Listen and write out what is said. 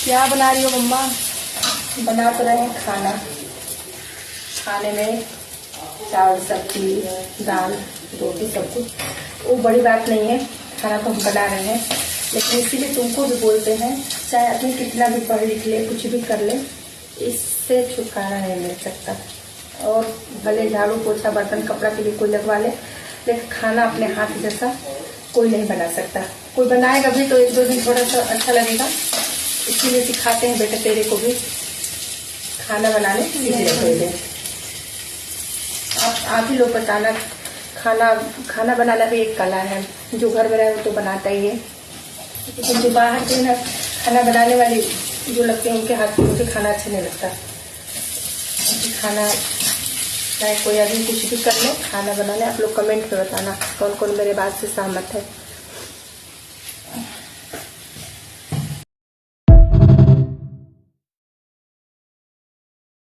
क्या बना रही हो मम्मा? बना तो रहे हैं खाना। खाने में चावल, सब्जी, दाल, रोटी, सब कुछ। वो बड़ी बात नहीं है, खाना तो हम बना रहे हैं, लेकिन इसीलिए तुमको भी बोलते हैं, चाहे आदमी कितना भी पढ़ लिख ले, कुछ भी कर ले, इससे छुटकारा नहीं मिल सकता। और भले झाड़ू पोछा बर्तन कपड़ा के लिए कोई लगवा ले, लेकिन खाना अपने हाथ जैसा कोई नहीं बना सकता। कोई बनाएगा भी तो एक दो दिन थोड़ा सा अच्छा लगेगा, इसीलिए सिखाते हैं बेटा तेरे को भी खाना बनाने सीख ले। आप ही लोग बताना, खाना बनाना भी एक कला है। जो घर में रहे वो तो बनाता ही है, लेकिन जो बाहर के ना खाना बनाने वाली जो लगते हैं उनके हाथ में मुझे खाना अच्छा नहीं लगता। खाना चाहे कोई आदमी कुछ भी कर ले, खाना बनाने आप लोग कमेंट में बताना कौन कौन मेरे बात से सहमत है।